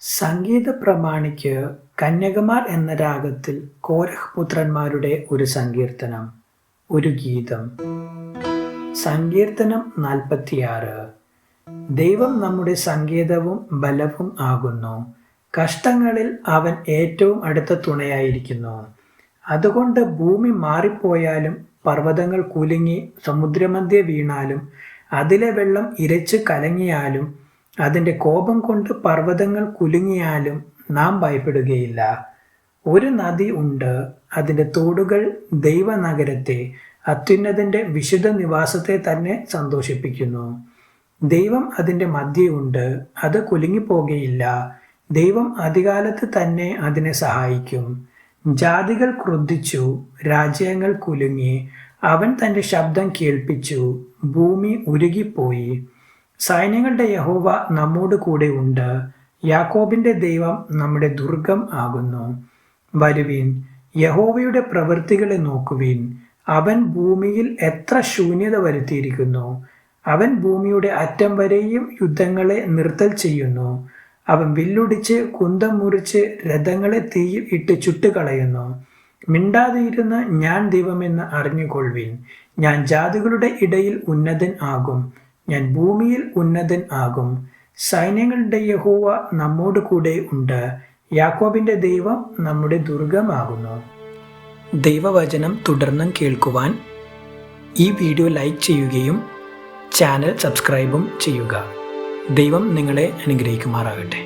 സംഗീത പ്രമാണിക്ക് കന്യകമാർ എന്ന രാഗത്തിൽ കോരഹ് പുത്രന്മാരുടെ ഒരു സങ്കീർത്തനം, ഒരു ഗീതം. സങ്കീർത്തനം 46. ദൈവം നമ്മുടെ സങ്കേതവും ബലവും ആകുന്നു. കഷ്ടങ്ങളിൽ അവൻ ഏറ്റവും അടുത്ത തുണയായിരിക്കുന്നു. അതുകൊണ്ട് ഭൂമി മാറിപ്പോയാലും പർവ്വതങ്ങൾ കുലുങ്ങി സമുദ്രമധ്യേ വീണാലും അതിലെ വെള്ളം ഇരച്ചു കലങ്ങിയാലും അതിൻ്റെ കോപം കൊണ്ട് പർവ്വതങ്ങൾ കുലുങ്ങിയാലും നാം ഭയപ്പെടുകയില്ല. ഒരു നദി ഉണ്ട്, അതിൻ്റെ തോടുകൾ ദൈവനഗരത്തെ, അത്യുന്നതൻ്റെ വിശുദ്ധ നിവാസത്തെ തന്നെ സന്തോഷിപ്പിക്കുന്നു. ദൈവം അതിൻ്റെ മധ്യേ ഉണ്ട്, അത് കുലുങ്ങിപ്പോകുകയില്ല. ദൈവം അതികാലത്ത് തന്നെ അതിനെ സഹായിക്കും. ജാതികൾ ക്രുദ്ധിച്ചു, രാജ്യങ്ങൾ കുലുങ്ങി. അവൻ തൻ്റെ ശബ്ദം കേൾപ്പിച്ചു, ഭൂമി ഉരുകിപ്പോയി. സൈന്യങ്ങളുടെ യഹോവ നമ്മോട് കൂടെ ഉണ്ട്. യാക്കോബിന്റെ ദൈവം നമ്മുടെ ദുർഗം ആകുന്നു. വരുവിൻ, യഹോവയുടെ പ്രവൃത്തികളെ നോക്കുവിൻ. അവൻ ഭൂമിയിൽ എത്ര ശൂന്യത വരുത്തിയിരിക്കുന്നു. അവൻ ഭൂമിയുടെ അറ്റം വരെയും യുദ്ധങ്ങളെ നിർത്തൽ ചെയ്യുന്നു. അവൻ വില്ലൊടിച്ച് കുന്തം മുറിച്ച് രഥങ്ങളെ തീയിൽ ഇട്ട് ചുട്ടുകളയുന്നു. മിണ്ടാതിരുന്ന് ഞാൻ ദൈവമെന്ന് അറിഞ്ഞുകൊള്ളുവിൻ. ഞാൻ ജാതികളുടെ ഇടയിൽ ഉന്നതൻ ആകും. ഞാൻ ഭൂമിയിൽ ഉന്നതൻ ആകും. സൈന്യങ്ങളുടെ യഹോവ നമ്മോട് കൂടെ ഉണ്ട്. യാക്കോബിന്റെ ദൈവം നമ്മുടെ ദുർഗമാകുന്നു. ദൈവവചനം തുടർന്നും കേൾക്കുവാൻ ഈ വീഡിയോ ലൈക്ക് ചെയ്യുകയും ചാനൽ സബ്സ്ക്രൈബും ചെയ്യുക. ദൈവം നിങ്ങളെ അനുഗ്രഹിക്കുമാറാകട്ടെ.